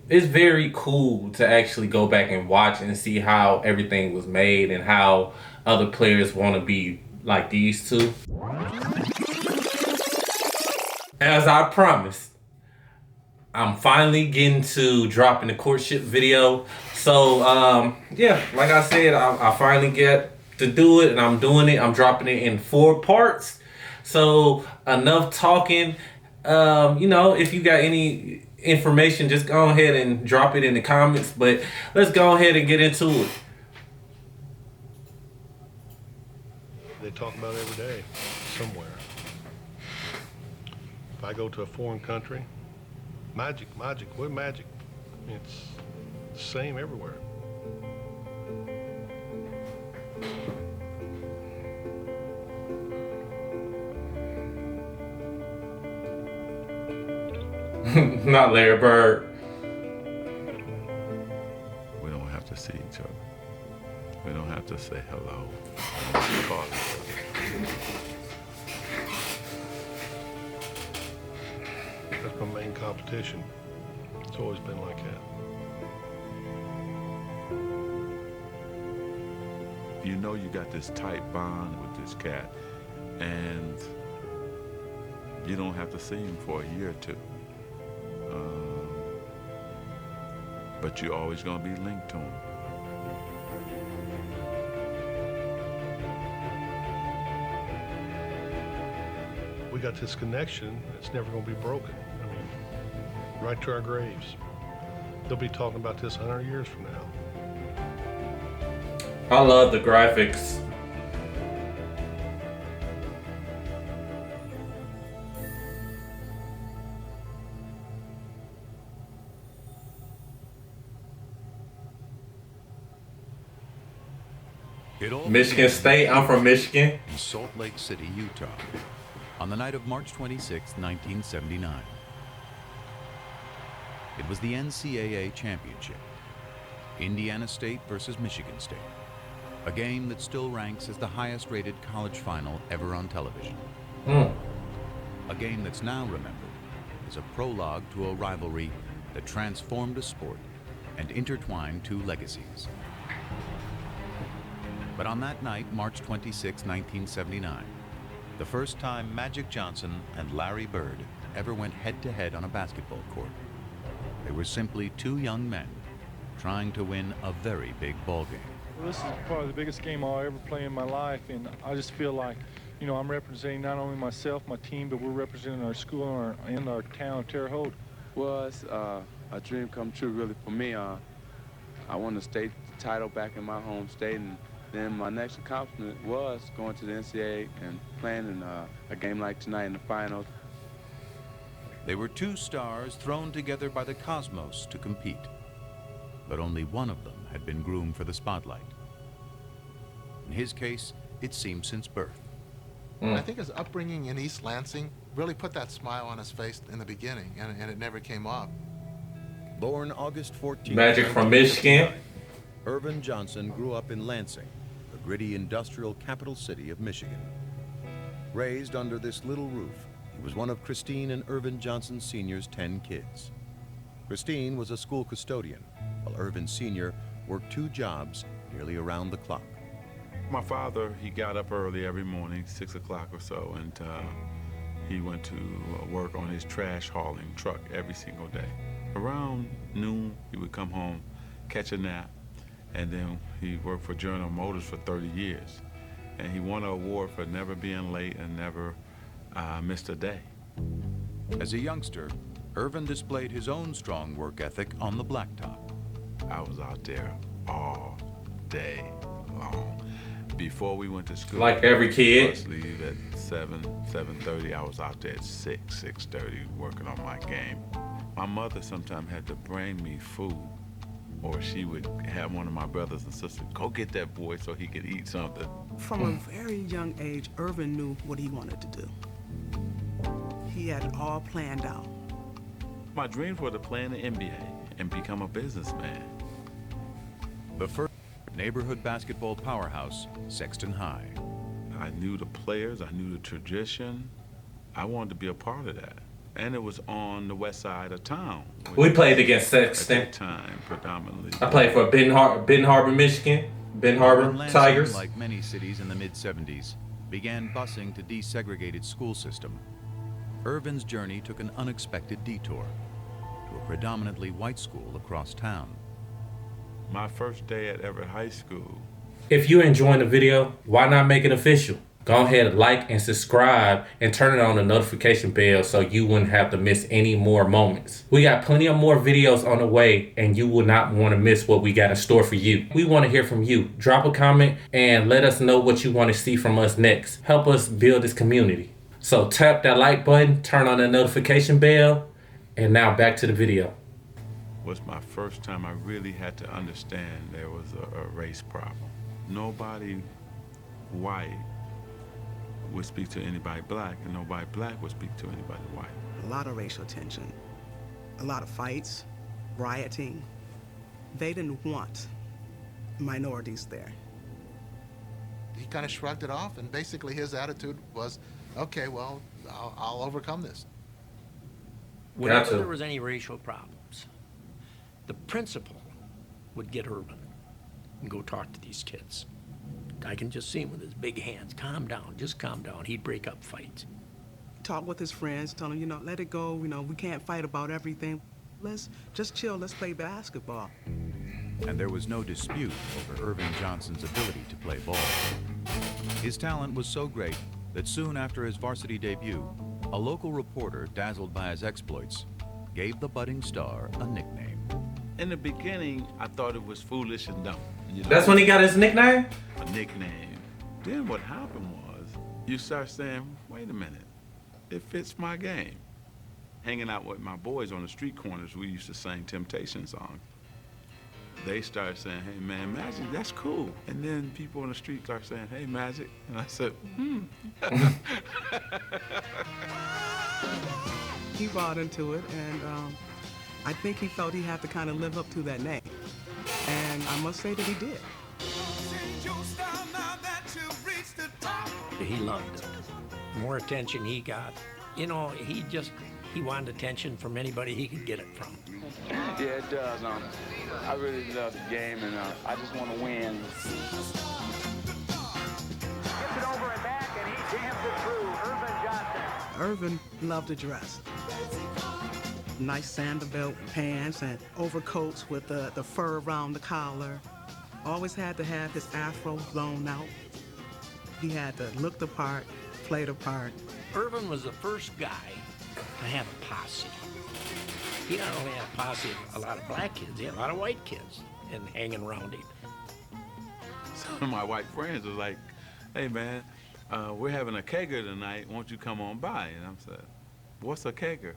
it's very cool to actually go back and watch and see how everything was made and how other players want to be like these two. As I promised, I'm finally getting to dropping the courtship video. So yeah, like I said, I finally get to do it, and I'm doing it. I'm dropping it in 4 parts. So enough talking. If you got any information, just go ahead and drop it in the comments. But let's go ahead and get into it. They talk about it every day somewhere. If I go to a foreign country, magic, magic, what magic? It's the same everywhere. Not Larry Bird. We don't have to see each other. We don't have to say hello. We don't have to call each other. That's my main competition. It's always been like that. You know you got this tight bond with this cat, and you don't have to see him for a year or two. But you're always going to be linked to him. We got this connection that's never going to be broken. I mean, right to our graves. They'll be talking about this 100 years from now. I love the graphics. Michigan State. I'm from Michigan. In Salt Lake City, Utah, on the night of March 26, 1979. It was the NCAA championship. Indiana State versus Michigan State. A game that still ranks as the highest-rated college final ever on television. A game that's now remembered as a prologue to a rivalry that transformed a sport and intertwined two legacies. But on that night, March 26, 1979, the first time Magic Johnson and Larry Bird ever went head-to-head on a basketball court. They were simply two young men trying to win a very big ball game. Well, this is probably the biggest game I'll ever play in my life, and I just feel like, I'm representing not only myself, my team, but we're representing our school and our town of Terre Haute. Well, it's a dream come true, really, for me. I won the state title back in my home state, and then my next accomplishment was going to the NCAA and playing in a game like tonight in the finals. They were two stars thrown together by the cosmos to compete, but only one of them had been groomed for the spotlight. In his case, it seemed since birth. I think his upbringing in East Lansing really put that smile on his face in the beginning, and it never came off. Born August 14th, Magic from Michigan. Irvin Johnson grew up in Lansing, the gritty industrial capital city of Michigan. Raised under this little roof, he was one of Christine and Irvin Johnson Sr.'s 10 kids. Christine was a school custodian, while Irvin Sr. worked 2 jobs nearly around the clock. My father, he got up early every morning, 6 o'clock or so, and he went to work on his trash hauling truck every single day. Around noon, he would come home, catch a nap, and then he worked for General Motors for 30 years. And he won an award for never being late and never missed a day. As a youngster, Irvin displayed his own strong work ethic on the blacktop. I was out there all day long. Before we went to school, Like every kid. First leave at 7:30. I was out there at 6:30 working on my game. My mother sometimes had to bring me food, or she would have one of my brothers and sisters go get that boy so he could eat something. From a very young age, Irvin knew what he wanted to do. He had it all planned out. My dreams were to play in the NBA and become a businessman. The first neighborhood basketball powerhouse, Sexton High. I knew the players, I knew the tradition. I wanted to be a part of that. And it was on the west side of town. We played against Sexton. At that time, predominantly. I played for Benton Harbor, Michigan. Benton Harbor Lansing, Tigers. like many cities in the mid-70s, began busing to desegregated school system. Irvin's journey took an unexpected detour to a predominantly white school across town. My first day at Everett High School. If you're enjoying the video, why not make it official? Go ahead and like and subscribe and turn on the notification bell so you wouldn't have to miss any more moments. We got plenty of more videos on the way and you will not want to miss what we got in store for you. We want to hear from you. Drop a comment and let us know what you want to see from us next. Help us build this community. So tap that like button, turn on the notification bell, and now back to the video. Was my first time I really had to understand there was a race problem. Nobody white would speak to anybody black, and nobody black would speak to anybody white. A lot of racial tension, a lot of fights, rioting. They didn't want minorities there. He kind of shrugged it off, and basically his attitude was, okay, well, I'll overcome this. Whenever there was any racial problems, the principal would get Irvin and go talk to these kids. I can just see him with his big hands. Calm down, just calm down. He'd break up fights. Talk with his friends, tell him, let it go. We can't fight about everything. Let's just chill, let's play basketball. And there was no dispute over Irvin Johnson's ability to play ball. His talent was so great that soon after his varsity debut, a local reporter, dazzled by his exploits, gave the budding star a nickname. In the beginning, I thought it was foolish and dumb. That's when he got his nickname? A nickname. Then what happened was, you start saying, wait a minute, it fits my game. Hanging out with my boys on the street corners, we used to sing Temptation songs. They started saying, hey man, Magic, that's cool. And then people on the street start saying, hey Magic. And I said, He bought into it, and I think he felt he had to kind of live up to that name. And I must say that he did. He loved it. The more attention he got, he wanted attention from anybody he could get it from. Yeah, it does. I really love the game, and I just want to win. Gets it over and back, and he jams it through. Irvin Johnson. Irvin loved to dress. Nice Sanderbilt pants and overcoats with the fur around the collar. Always had to have his afro blown out. He had to look the part, play the part. Irvin was the first guy to have a posse. He not only had a posse of a lot of black kids, he had a lot of white kids and hanging around him. Some of my white friends was like, hey man, we're having a kegger tonight, won't you come on by? And I'm saying, what's a kegger?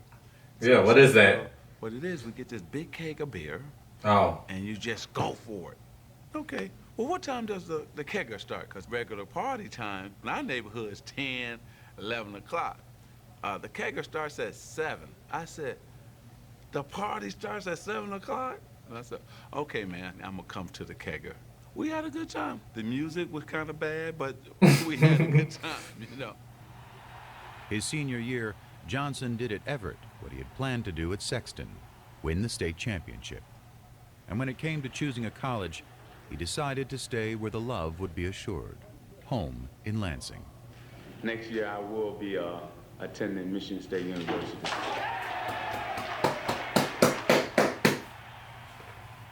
Yeah, what is that? What it is, we get this big keg of beer. Oh. And you just go for it. Okay, well what time does the kegger start? Because regular party time in our neighborhood is 10, 11 o'clock. The kegger starts at 7. I said, the party starts at 7 o'clock? And I said, okay man, I'm gonna come to the kegger. We had a good time. The music was kind of bad, but we had a good time, His senior year, Johnson did at Everett what he had planned to do at Sexton, win the state championship. And when it came to choosing a college, he decided to stay where the love would be assured, home in Lansing. Next year, I will be attending Michigan State University.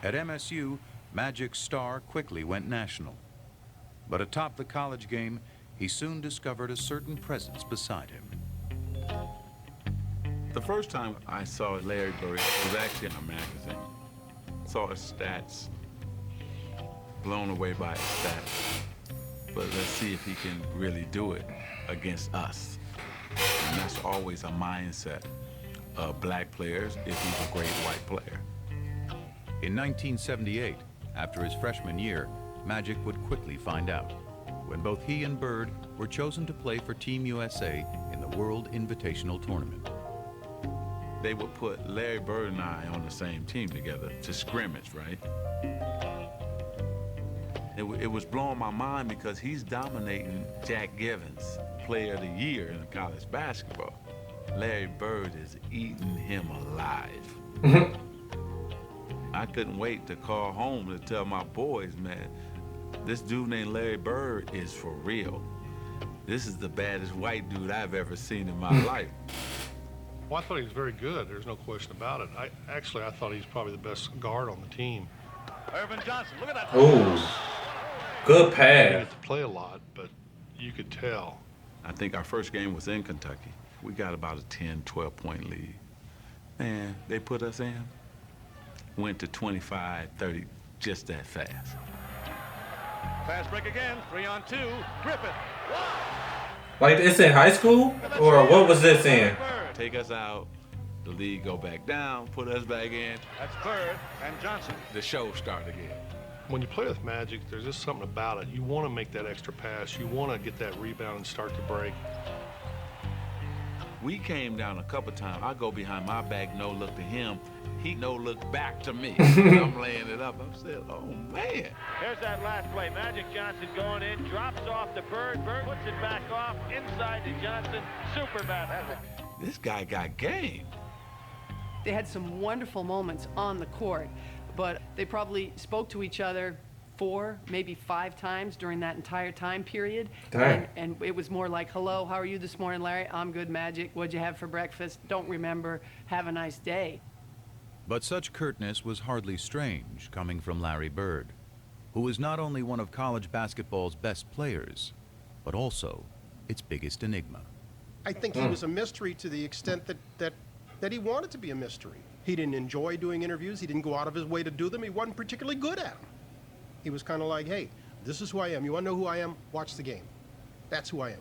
At MSU, Magic's star quickly went national. But atop the college game, he soon discovered a certain presence beside him. The first time I saw Larry Bird was actually in a magazine. Saw his stats, blown away by his stats. But let's see if he can really do it against us. And that's always a mindset of black players if he's a great white player. In 1978, after his freshman year, Magic would quickly find out, when both he and Bird were chosen to play for Team USA in the World Invitational Tournament. They would put Larry Bird and I on the same team together to scrimmage, right? It was blowing my mind because he's dominating Jack Givens, Player of the Year in college basketball. Larry Bird is eating him alive. I couldn't wait to call home to tell my boys, man, this dude named Larry Bird is for real. This is the baddest white dude I've ever seen in my life. Well, I thought he was very good. There's no question about it. I thought he's probably the best guard on the team. Irvin Johnson, look at that. Oh, good He pass. didn't get to play a lot, but you could tell. I think our first game was in Kentucky. We got about a 10, 12-point lead. Man, they put us in. Went to 25, 30, just that fast. Fast break again, 3-on-2. Griffith. Like it's in high school, or what was this in? Take us out, the league go back down, put us back in. That's Bird and Johnson. The show start again. When you play with Magic, there's just something about it. You want to make that extra pass. You want to get that rebound and start to break. We came down a couple times. I go behind my back, no look to him. He no look back to me. I'm laying it up. I'm saying, oh man. Here's that last play. Magic Johnson going in, drops off to Bird. Bird puts it back off, inside to Johnson. Super basket. This guy got game. They had some wonderful moments on the court, but they probably spoke to each other 4, maybe 5 times during that entire time period. And it was more like, hello, how are you this morning, Larry? I'm good, Magic. What'd you have for breakfast? Don't remember. Have a nice day. But such curtness was hardly strange coming from Larry Bird, who was not only one of college basketball's best players, but also its biggest enigma. I think he was a mystery to the extent that he wanted to be a mystery. He didn't enjoy doing interviews. He didn't go out of his way to do them. He wasn't particularly good at them. He was kind of like, hey, this is who I am. You want to know who I am? Watch the game. That's who I am.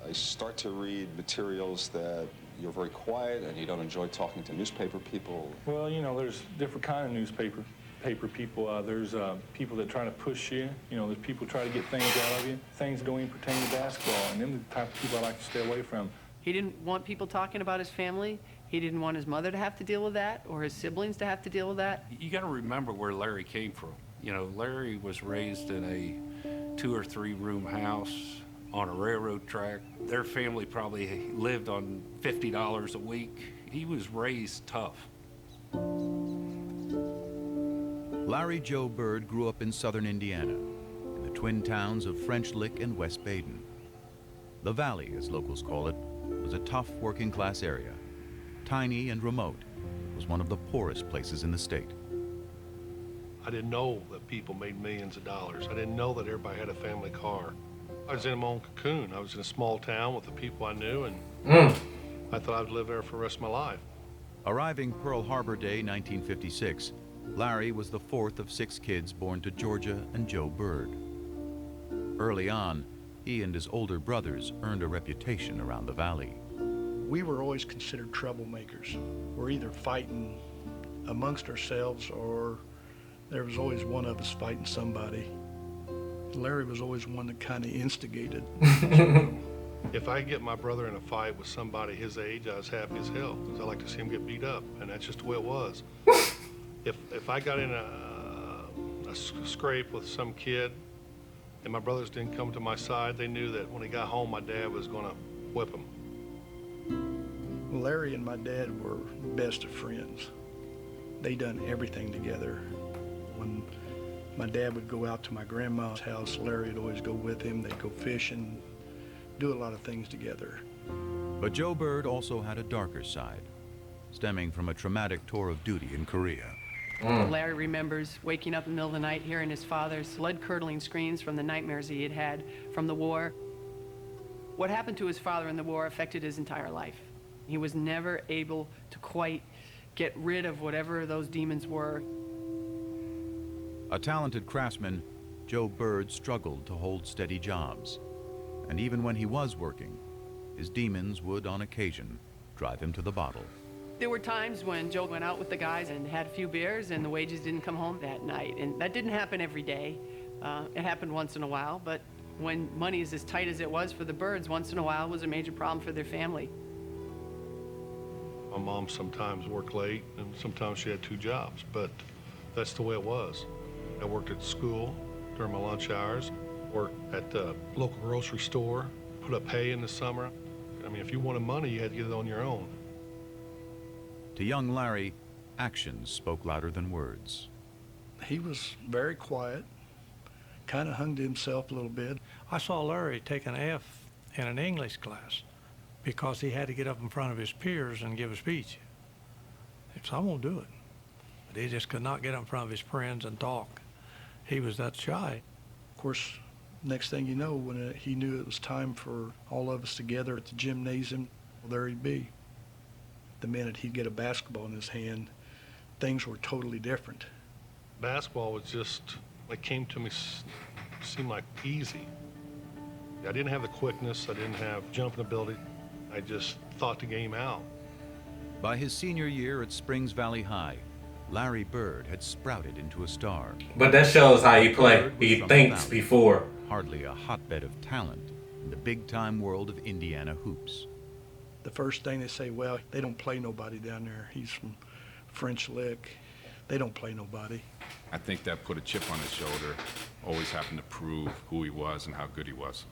I start to read materials that you're very quiet and you don't enjoy talking to newspaper people. Well, you know, there's different kind of newspaper people. There's people that try to push you. You know, there's people try to get things out of you. Things don't even pertain to basketball, and them are the type of people I like to stay away from. He didn't want people talking about his family. He didn't want his mother to have to deal with that, or his siblings to have to deal with that. You got to remember where Larry came from. You know, Larry was raised in a 2 or 3 room house on a railroad track. Their family probably lived on $50 a week. He was raised tough. Larry Joe Bird grew up in southern Indiana, in the twin towns of French Lick and West Baden. The Valley, as locals call it, was a tough working-class area. Tiny and remote, it was one of the poorest places in the state. I didn't know that people made millions of dollars. I didn't know that everybody had a family car. I was in my own cocoon. I was in a small town with the people I knew, and I thought I would live there for the rest of my life. Arriving Pearl Harbor Day 1956, Larry was the 4th of 6 kids born to Georgia and Joe Bird. Early on, he and his older brothers earned a reputation around the valley. We were always considered troublemakers. We're either fighting amongst ourselves or there was always one of us fighting somebody. Larry was always one that kind of instigated. If I get my brother in a fight with somebody his age, I was happy as hell because I like to see him get beat up, and that's just the way it was. If I got in a scrape with some kid and my brothers didn't come to my side, they knew that when he got home, my dad was going to whip him. Larry and my dad were best of friends. They done everything together. When my dad would go out to my grandma's house, Larry would always go with him. They'd go fishing, do a lot of things together. But Joe Bird also had a darker side, stemming from a traumatic tour of duty in Korea. Larry remembers waking up in the middle of the night hearing his father's blood-curdling screams from the nightmares he had had from the war. What happened to his father in the war affected his entire life. He was never able to quite get rid of whatever those demons were. A talented craftsman, Joe Bird struggled to hold steady jobs. And even when he was working, his demons would, on occasion, drive him to the bottle. There were times when Joe went out with the guys and had a few beers and the wages didn't come home that night. And that didn't happen every day. It happened once in a while, but when money is as tight as it was for the Birds, once in a while was a major problem for their family. My mom sometimes worked late and sometimes she had 2 jobs, but that's the way it was. I worked at school during my lunch hours, worked at the local grocery store, put up hay in the summer. I mean, if you wanted money, you had to get it on your own. To young Larry, actions spoke louder than words. He was very quiet, kind of hung to himself a little bit. I saw Larry take an F in an English class because he had to get up in front of his peers and give a speech. He said, I won't do it. But he just could not get up in front of his friends and talk. He was that shy. Of course, next thing you know, when he knew it was time for all of us together at the gymnasium, well, there he'd be. The minute he'd get a basketball in his hand, things were totally different. Basketball was just, it came to me, seemed like easy. I didn't have the quickness, I didn't have jumping ability. I just thought the game out. By his senior year at Springs Valley High, Larry Bird had sprouted into a star. But that shows how he played. He thinks before. Hardly a hotbed of talent in the big-time world of Indiana hoops. The first thing they say, well, they don't play nobody down there. He's from French Lick. They don't play nobody. I think that put a chip on his shoulder, always having to prove who he was and how good he was.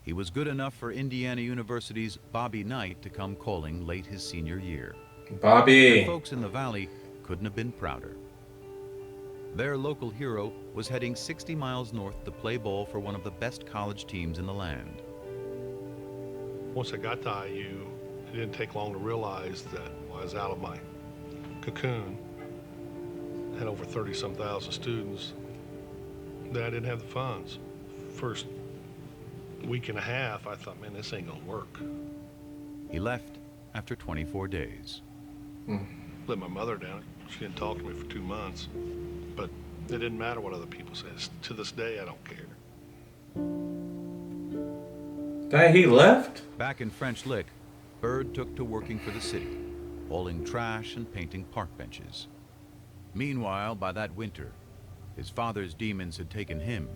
He was good enough for Indiana University's Bobby Knight to come calling late his senior year. Bobby! And folks in the Valley couldn't have been prouder. Their local hero was heading 60 miles north to play ball for one of the best college teams in the land. Once I got to IU, it didn't take long to realize that I was out of my cocoon. I had over 30-some thousand students, that I didn't have the funds. First week and a half, I thought, man, this ain't gonna work. He left after 24 days. Let my mother down. She didn't talk to me for 2 months, but it didn't matter what other people said. To this day, I don't care. That he left? Back in French Lick, Bird took to working for the city, hauling trash and painting park benches. Meanwhile, by that winter, his father's demons had taken him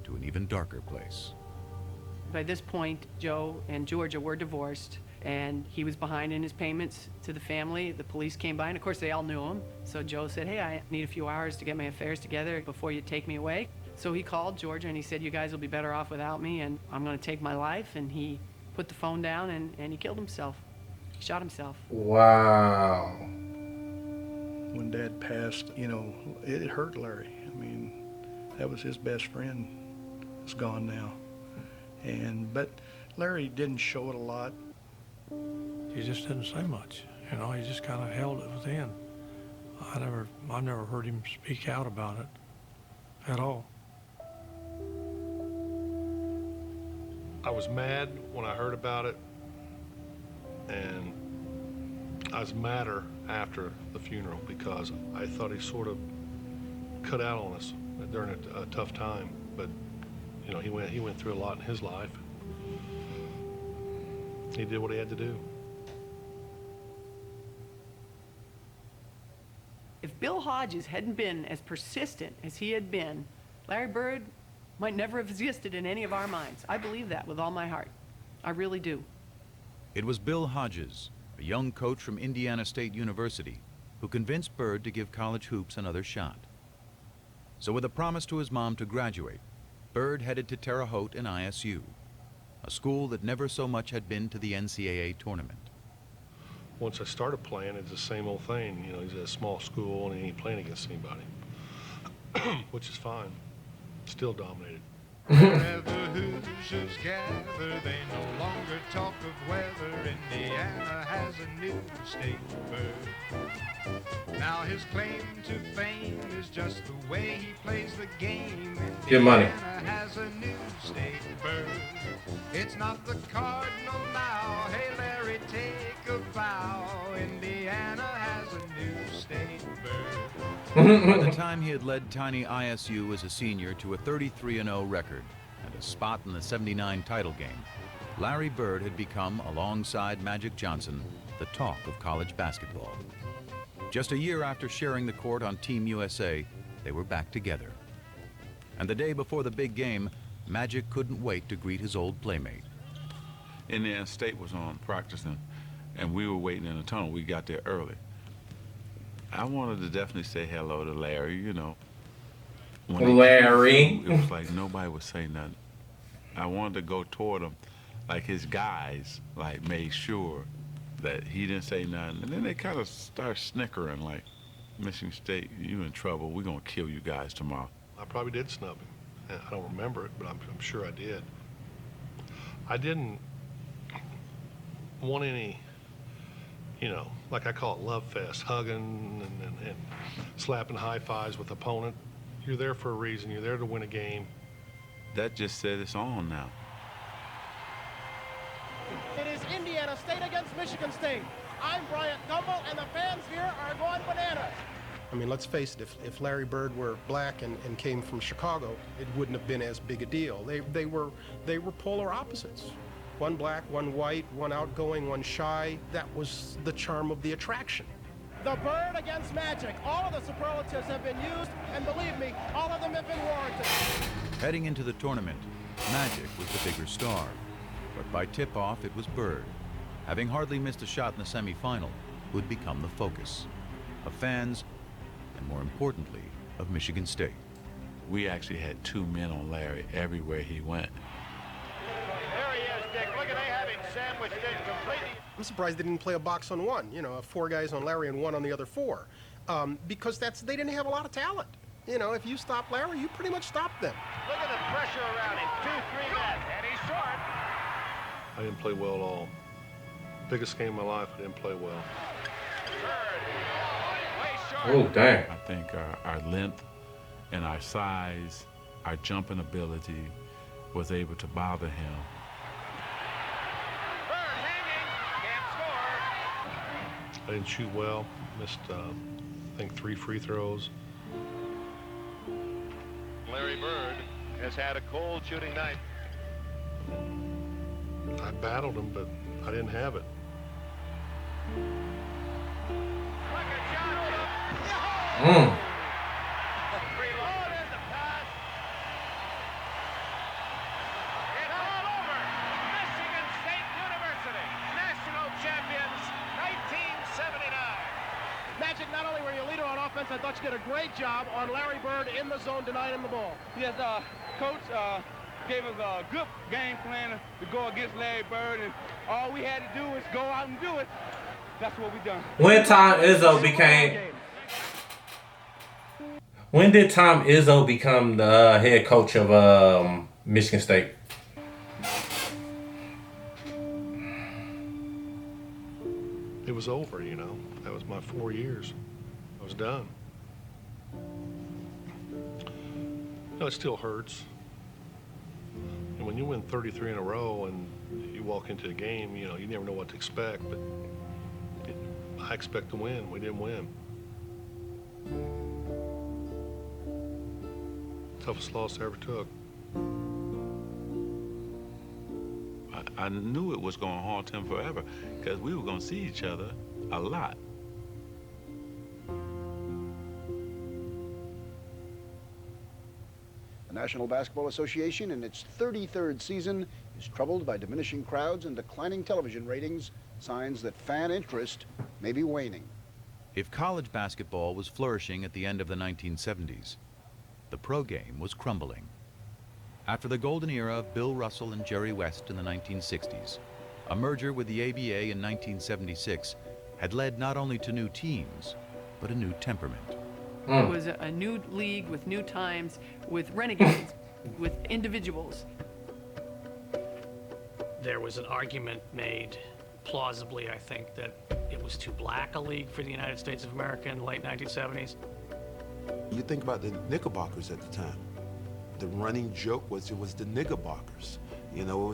to an even darker place. By this point, Joe and Georgia were divorced, and he was behind in his payments to the family. The police came by, and of course they all knew him. So Joe said, hey, I need a few hours to get my affairs together before you take me away. So he called Georgia and he said, you guys will be better off without me, and I'm gonna take my life. And he put the phone down and he killed himself. He shot himself. Wow. When Dad passed, you know, it hurt Larry. I mean, that was his best friend. It's gone now. But Larry didn't show it a lot. He just didn't say much. You know, he just kind of held it within. I never heard him speak out about it at all. I was mad when I heard about it, and I was madder after the funeral because I thought he sort of cut out on us during a tough time. But you know, he went through a lot in his life. He did what he had to do. If Bill Hodges hadn't been as persistent as he had been, Larry Bird might never have existed in any of our minds. I believe that with all my heart. I really do. It was Bill Hodges, a young coach from Indiana State University, who convinced Bird to give college hoops another shot. So with a promise to his mom to graduate, Bird headed to Terre Haute and ISU, a school that never so much had been to the NCAA tournament. Once I started playing, it's the same old thing. You know, he's at a small school and he ain't playing against anybody, which is fine. Still dominated. Wherever Hoosiers gather, they no longer talk of weather. Indiana has a new state bird. Now his claim to fame is just the way he plays the game. Get money. Indiana has a new state bird. It's not the Cardinal now. Hey Larry, take a bow. Indiana has a new state bird. By the time he had led tiny ISU as a senior to a 33-0 record and a spot in the '79 title game, Larry Bird had become, alongside Magic Johnson, the talk of college basketball. Just a year after sharing the court on Team USA, they were back together. And the day before the big game, Magic couldn't wait to greet his old playmate. Indiana State was on practicing, and we were waiting in the tunnel. We got there early. I wanted to definitely say hello to Larry, you know. When Larry. It was like nobody would say nothing. I wanted to go toward him, like his guys, like made sure that he didn't say nothing. And then they kind of start snickering like, Michigan State, you in trouble. We're going to kill you guys tomorrow. I probably did snub him. I don't remember it, but I'm sure I did. I didn't want any, you know, like I call it love fest, hugging and slapping high fives with opponent. You're there for a reason. You're there to win a game. That just said it's on now. It is Indiana State against Michigan State. I'm Bryant Gumbel, and the fans here are going bananas. I mean, let's face it, if Larry Bird were black and came from Chicago, it wouldn't have been as big a deal. They were polar opposites. One black, one white, one outgoing, one shy. That was the charm of the attraction. The Bird against Magic. All of the superlatives have been used, and believe me, all of them have been warranted. Heading into the tournament, Magic was the bigger star. But by tip-off, it was Bird, having hardly missed a shot in the semifinal, who would become the focus of fans and, more importantly, of Michigan State. We actually had two men on Larry everywhere he went. There he is, Dick. Look at they have him sandwiched in completely. I'm surprised they didn't play a box on one, you know, 4 guys on Larry and 1 on the other 4, because they didn't have a lot of talent. You know, if you stop Larry, you pretty much stop them. Look at the pressure around him. 2, 3 men, and he's short. I didn't play well at all. Biggest game of my life, I didn't play well. Oh, dang. I think our length and our size, our jumping ability was able to bother him. I didn't shoot well. Missed, I think, 3 free throws. Larry Bird has had a cold shooting night. I battled him, but I didn't have it. Mm. Reloaded the pass. It's all over. Michigan State University, national champions, 1979. Magic, not only were you a leader on offense, I thought you did a great job on Larry Bird in the zone, denying him the ball. Yes, Coach gave us a good game plan to go against Larry Bird, and all we had to do was go out and do it. That's what we done. When did Tom Izzo become the head coach of Michigan State? It was over, you know. That was my 4 years. I was done. No, it still hurts. And when you win 33 in a row and you walk into a game, you know, you never know what to expect, but I expect to win. We didn't win. Toughest loss I ever took. I knew it was going to haunt him forever because we were going to see each other a lot. The National Basketball Association, in its 33rd season, is troubled by diminishing crowds and declining television ratings, signs that fan interest may be waning. If college basketball was flourishing at the end of the 1970s, the pro game was crumbling. After the golden era of Bill Russell and Jerry West in the 1960s, a merger with the ABA in 1976 had led not only to new teams, but a new temperament. It was a new league with new times, with renegades, with individuals. There was an argument made, plausibly, I think, that it was too black a league for the United States of America in the late 1970s. You think about the Knickerbockers at the time. The running joke was it was the Knickerbockers. You know,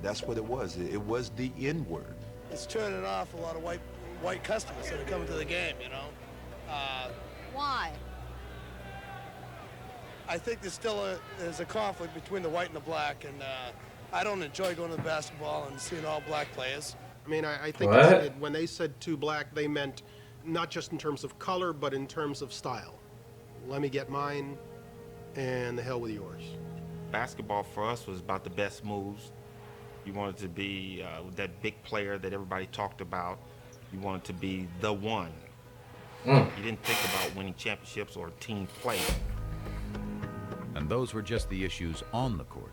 that's what it was. It was the N-word. It's turning off a lot of white customers that are coming to the game, you know. Why? I think there's a conflict between the white and the black, and I don't enjoy going to the basketball and seeing all black players. I mean, I think when they said too black, they meant not just in terms of color, but in terms of style. Let me get mine, and the hell with yours. Basketball for us was about the best moves. You wanted to be that big player that everybody talked about. You wanted to be the one. You didn't think about winning championships or team play. And those were just the issues on the court.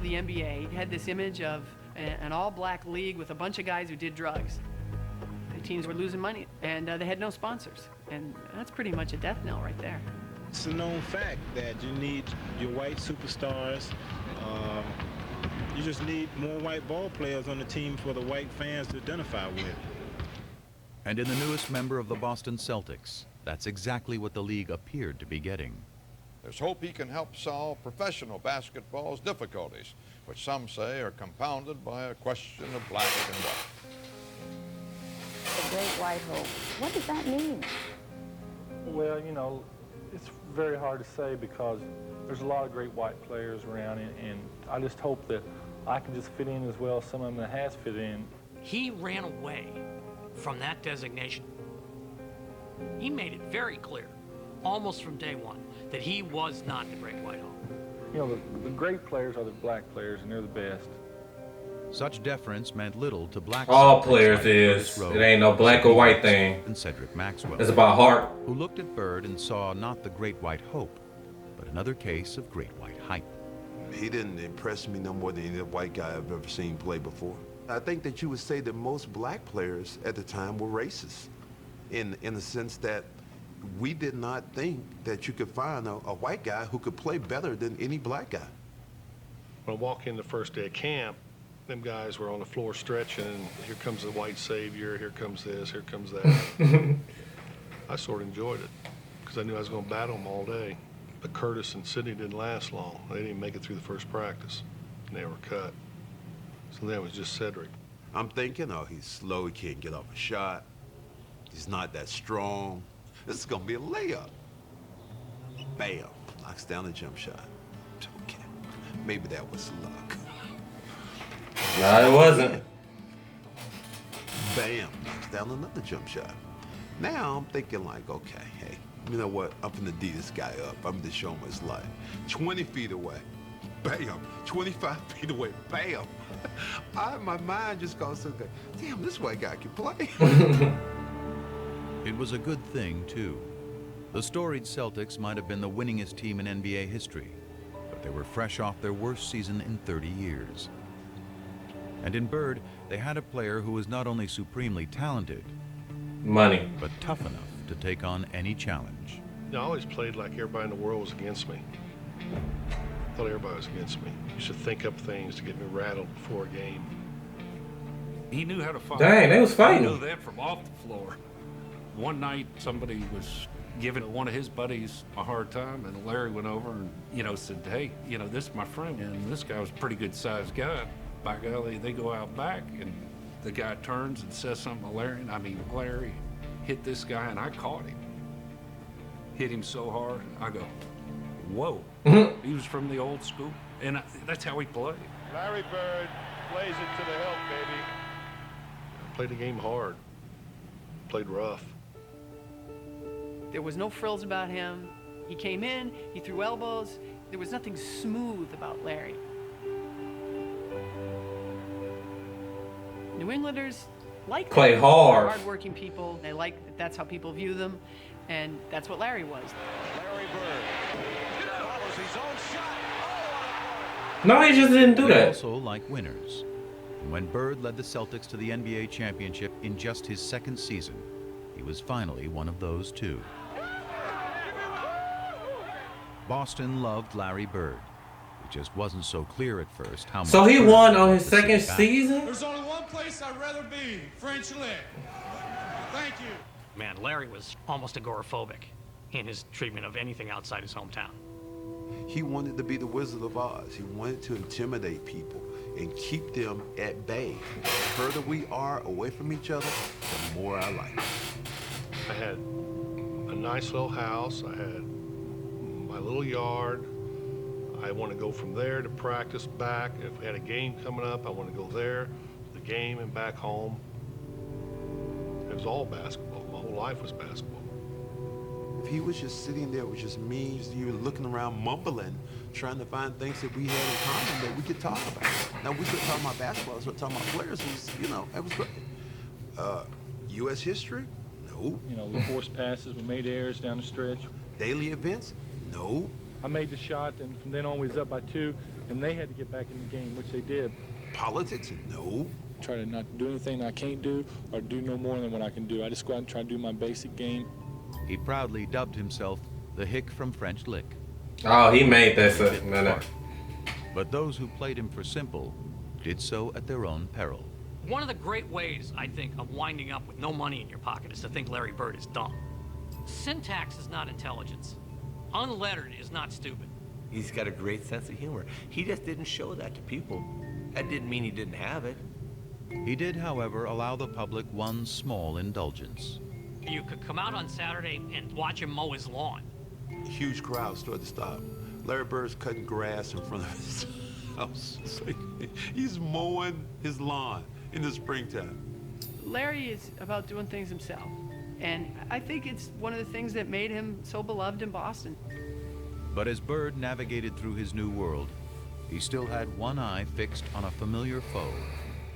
The NBA had this image of an all-black league with a bunch of guys who did drugs. The teams were losing money, and they had no sponsors. And that's pretty much a death knell right there. It's a known fact that you need your white superstars. You just need more white ball players on the team for the white fans to identify with. And in the newest member of the Boston Celtics, that's exactly what the league appeared to be getting. There's hope he can help solve professional basketball's difficulties, which some say are compounded by a question of black and white. The great white hope. What does that mean? Well, you know, it's very hard to say because there's a lot of great white players around, and I just hope that I can just fit in as well as some of them that has fit in. He ran away from that designation. He made it very clear, almost from day one, that he was not the great white hope. You know, the great players are the black players, and they're the best. Such deference meant little to black. All players is. It ain't no black or white thing. And Cedric Maxwell. It's about heart. Who looked at Bird and saw not the great white hope, but another case of great white hype. He didn't impress me no more than any white guy I've ever seen play before. I think that you would say that most black players at the time were racist, in the sense that we did not think that you could find a white guy who could play better than any black guy. When I walk in the first day of camp, them guys were on the floor stretching, and here comes the white savior, here comes this, here comes that. I sort of enjoyed it because I knew I was going to battle them all day. But Curtis and Sidney didn't last long. They didn't even make it through the first practice, and they were cut. So then it was just Cedric. I'm thinking, oh, he's slow, he can't get off a shot. He's not that strong. This is gonna be a layup. Bam, knocks down a jump shot. Okay, maybe that was luck. No, it wasn't. Bam, knocks down another jump shot. Now I'm thinking like, okay, hey, you know what? I'm gonna D this guy up. I'm gonna show him his life. 20 feet away, bam. 25 feet away, bam. My mind just goes to, damn, this white guy can play. It was a good thing, too. The storied Celtics might have been the winningest team in NBA history, but they were fresh off their worst season in 30 years. And in Bird, they had a player who was not only supremely talented, but tough enough to take on any challenge. I always played like everybody in the world was against me. I thought everybody was against me. I used to think up things to get me rattled before a game. He knew how to fight. Dang, they was fighting. I know that from off the floor. One night, somebody was giving one of his buddies a hard time, and Larry went over and, said, hey, this is my friend, and this guy was a pretty good-sized guy. By golly, they go out back, and the guy turns and says something to Larry, and Larry hit this guy, and I caught him. Hit him so hard, I go, whoa. He was from the old school, and that's how he played. Larry Bird plays it to the hilt, baby. Played the game hard. Played rough. There was no frills about him. He came in, he threw elbows. There was nothing smooth about Larry. New Englanders like play that. hard. Hard-working people. They like that. That's how people view them, and that's what Larry was. Larry Bird follows his own shot. No, he just didn't do They that. also like winners. And when Bird led the Celtics to the NBA championship in just his second season, he was finally one of those too. Boston loved Larry Bird. It just wasn't so clear at first how much. So he Bird won on wanted his to sit second back. season? There's only one place I'd rather be, French Lick. Thank you. Man, Larry was almost agoraphobic in his treatment of anything outside his hometown. He wanted to be the Wizard of Oz. He wanted to intimidate people and keep them at bay. The further we are away from each other, the more I like it. I had a nice little house. I had my little yard. I want to go from there to practice back. If we had a game coming up, I want to go there, the game, and back home. It was all basketball. My whole life was basketball. If he was just sitting there with just me, you were looking around mumbling, trying to find things that we had in common that we could talk about. Now, we could talk about basketball, we could talk about players, it was great. U.S. history? No. We forced passes, we made errors down the stretch. Daily events? No. I made the shot, and from then on we was up by 2. And they had to get back in the game, which they did. Politics? No. Try to not do anything I can't do or do no more than what I can do. I just go out and try to do my basic game. He proudly dubbed himself the Hick from French Lick. Oh, he made that. No. But those who played him for simple did so at their own peril. One of the great ways, I think, of winding up with no money in your pocket is to think Larry Bird is dumb. Syntax is not intelligence. Unlettered is not stupid. He's got a great sense of humor. He just didn't show that to people. That didn't mean he didn't have it. He did, however, allow the public one small indulgence. You could come out on Saturday and watch him mow his lawn. Huge crowds toward the stop. Larry Bird's cutting grass in front of his house. So he's mowing his lawn in the springtime. Larry is about doing things himself. And I think it's one of the things that made him so beloved in Boston. But as Bird navigated through his new world, he still had one eye fixed on a familiar foe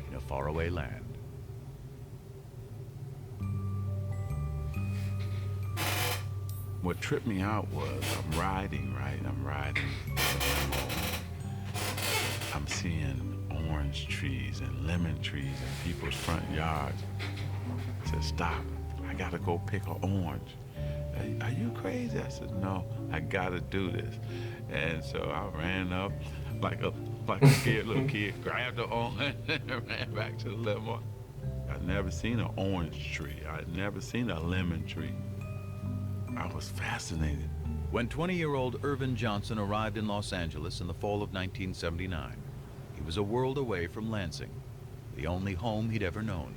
in a faraway land. What tripped me out was I'm riding, right? I'm seeing orange trees and lemon trees in people's front yards. I said, stop, I gotta go pick an orange. Are you crazy? I said, no, I gotta do this. And so I ran up like a scared little kid, grabbed the orange and ran back to the lemon. I'd never seen an orange tree. I'd never seen a lemon tree. I was fascinated. When 20-year-old Irvin Johnson arrived in Los Angeles in the fall of 1979, he was a world away from Lansing, the only home he'd ever known.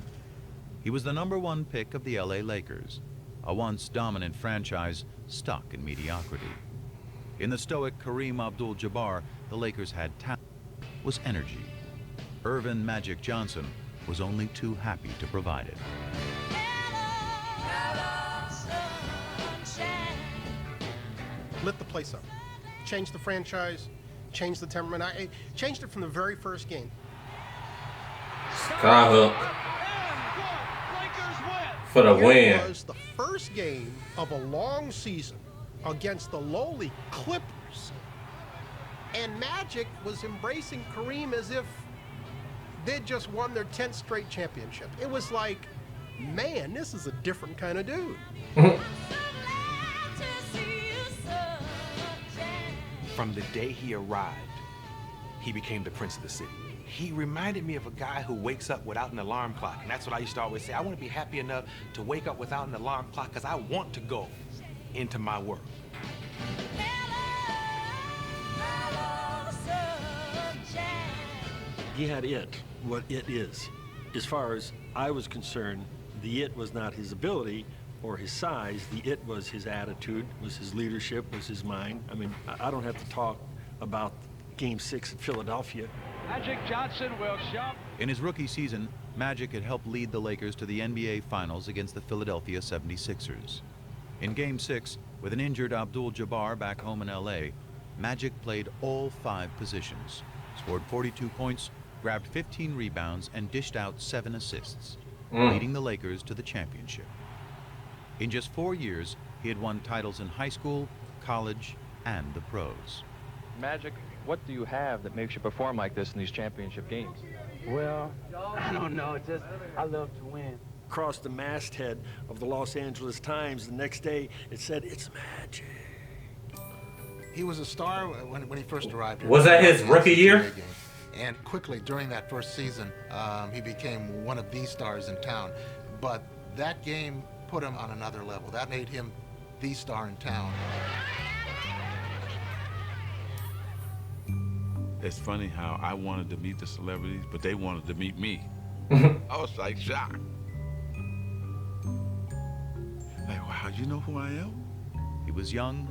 He was the #1 pick of the LA Lakers, a once dominant franchise stuck in mediocrity. In the stoic Kareem Abdul-Jabbar, the Lakers had talent, was energy. Irvin Magic Johnson was only too happy to provide it. Lit the place up. Changed the franchise, changed the temperament. I changed it from the very first game. Skyhook for the win. It was the first game of a long season against the lowly Clippers. And Magic was embracing Kareem as if they'd just won their 10th straight championship. It was like, man, this is a different kind of dude. From the day he arrived, he became the prince of the city. He reminded me of a guy who wakes up without an alarm clock. And that's what I used to always say. I want to be happy enough to wake up without an alarm clock because I want to go into my work. He had it, what it is. As far as I was concerned, the it was not his ability or his size. The it was his attitude, was his leadership, was his mind. I mean, I don't have to talk about Game 6 in Philadelphia. Magic Johnson will shove. In his rookie season, Magic had helped lead the Lakers to the NBA Finals against the Philadelphia 76ers. In Game 6, with an injured Abdul-Jabbar back home in LA, Magic played all 5 positions, scored 42 points, grabbed 15 rebounds, and dished out 7 assists, leading the Lakers to the championship. In just 4 years, he had won titles in high school, college, and the pros. Magic, what do you have that makes you perform like this in these championship games? Well, I don't know. It's just I love to win. Across the masthead of the Los Angeles Times the next day, it said, "It's Magic." He was a star when he first arrived here. Was that his rookie year? And quickly, during that first season, he became one of the stars in town. But that game put him on another level. That made him the star in town. It's funny how I wanted to meet the celebrities, but they wanted to meet me. I was like shocked. Like, wow, you know who I am? He was young,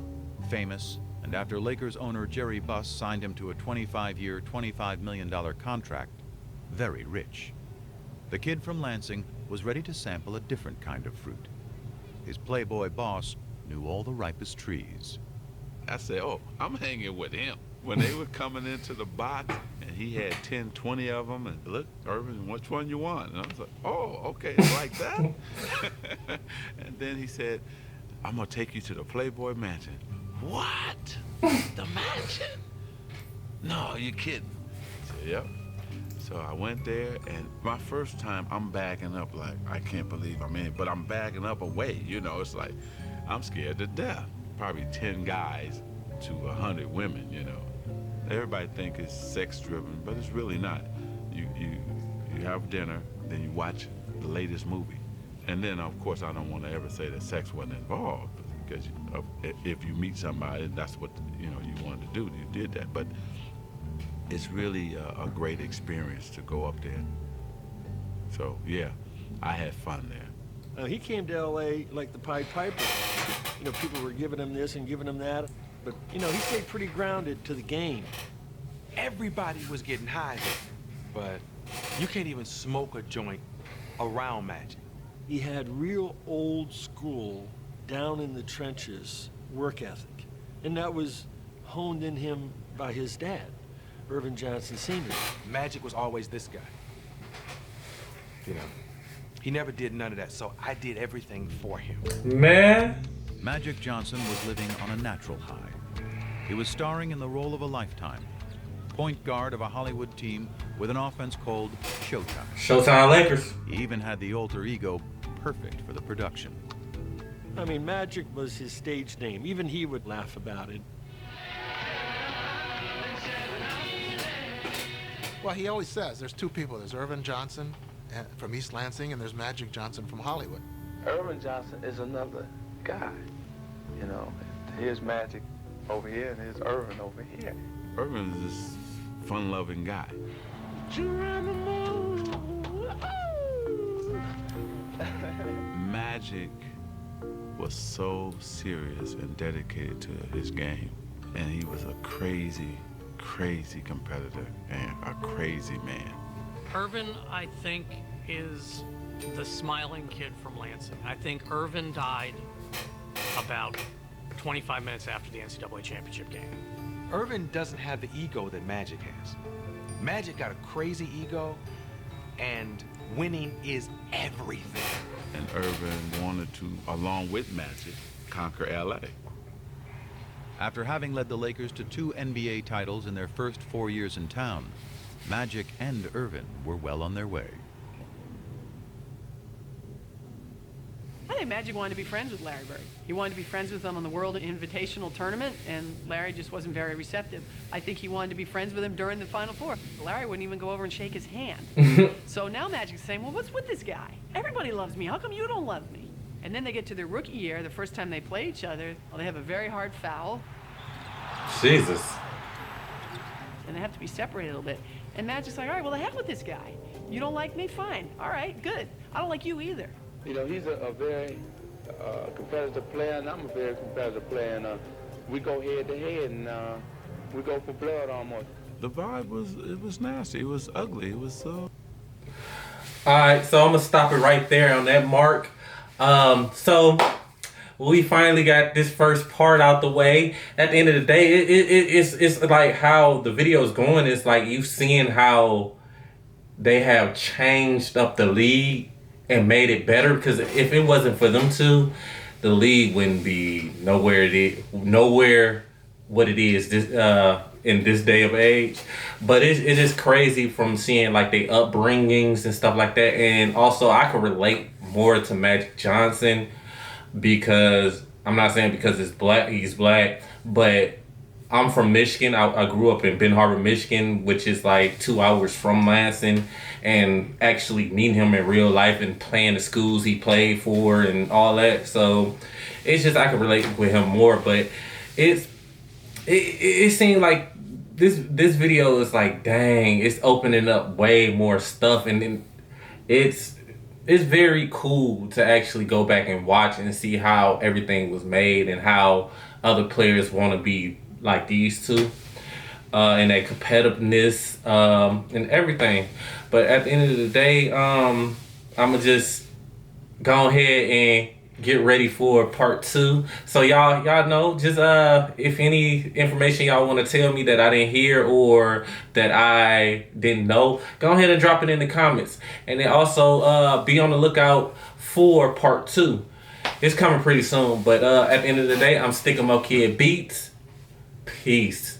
famous, and after Lakers owner Jerry Buss signed him to a 25-year, $25 million contract, very rich. The kid from Lansing was ready to sample a different kind of fruit. His playboy boss knew all the ripest trees. I said, oh, I'm hanging with him. When they were coming into the box and he had 10, 20 of them, and look, Irvin, which one you want? And I was like, oh, okay, it's like that? And then he said, I'm gonna take you to the Playboy Mansion. What? The mansion? No, you're kidding. I said, yep. So I went there, and my first time, I'm backing up like, I can't believe I'm in, but I'm backing up away. You know, it's like, I'm scared to death. Probably 10 guys to 100 women, you know. Everybody think it's sex-driven, but it's really not. You have dinner, then you watch the latest movie. And then, of course, I don't want to ever say that sex wasn't involved, because if you meet somebody, that's what, you know, you wanted to do, you did that. But it's really a great experience to go up there. So, yeah, I had fun there. He came to L.A. like the Pied Piper. You know, people were giving him this and giving him that. But, you know, he stayed pretty grounded to the game. Everybody was getting high there, but you can't even smoke a joint around Magic. He had real old school, down in the trenches work ethic. And that was honed in him by his dad, Irvin Johnson Sr. Magic was always this guy. You know, he never did none of that, so I did everything for him. Man. Magic Johnson was living on a natural high. He was starring in the role of a lifetime, point guard of a Hollywood team with an offense called Showtime. Showtime Lakers. He even had the alter ego perfect for the production. I mean, Magic was his stage name. Even he would laugh about it. Well, he always says there's two people. There's Irvin Johnson from East Lansing, and there's Magic Johnson from Hollywood. Irvin Johnson is another guy. You know, here's Magic over here, and here's Irvin over here. Irvin is this fun-loving guy. Magic was so serious and dedicated to his game, and he was a crazy, crazy competitor and a crazy man. Irvin, I think, is the smiling kid from Lansing. I think Irvin died about 25 minutes after the NCAA championship game. Irvin doesn't have the ego that Magic has. Magic got a crazy ego, and winning is everything. And Irvin wanted to, along with Magic, conquer LA. After having led the Lakers to 2 NBA titles in their first 4 years in town, Magic and Irvin were well on their way. I think Magic wanted to be friends with Larry Bird. He wanted to be friends with him on the World Invitational Tournament, and Larry just wasn't very receptive. I think he wanted to be friends with him during the Final Four. Larry wouldn't even go over and shake his hand. So now Magic's saying, well, what's with this guy? Everybody loves me. How come you don't love me? And then they get to their rookie year, the first time they play each other, well, they have a very hard foul. Jesus. And they have to be separated a little bit. And Magic's like, all right, well, the heck with this guy. You don't like me? Fine. All right, good. I don't like you either. You know, he's a very competitive player, and I'm a very competitive player, and we go head to head, and we go for blood almost. The vibe was nasty. It was ugly. It was All right, so I'm gonna stop it right there on that mark. So we finally got this first part out the way. At the end of the day, it's like how the video is going. It's like you seeing how they have changed up the league and made it better, because if it wasn't for them two, the league wouldn't be nowhere what it is this in this day of age. But it is crazy from seeing like their upbringings and stuff like that. And also I can relate more to Magic Johnson, because I'm not saying because he's black, but I'm from Michigan. I grew up in Ben Harbor, Michigan, which is like 2 hours from Lansing, and actually meeting him in real life and playing the schools he played for and all that. So it's just, I can relate with him more. But it seemed like this video is like, dang, it's opening up way more stuff, and it's very cool to actually go back and watch and see how everything was made and how other players want to be like these two, and that competitiveness and everything. But at the end of the day, I'm gonna just go ahead and get ready for part 2. So y'all know, just if any information y'all want to tell me that I didn't hear or that I didn't know, go ahead and drop it in the comments. And then also be on the lookout for part 2. It's coming pretty soon. But at the end of the day, I'm Sticko Kid Beats. Peace.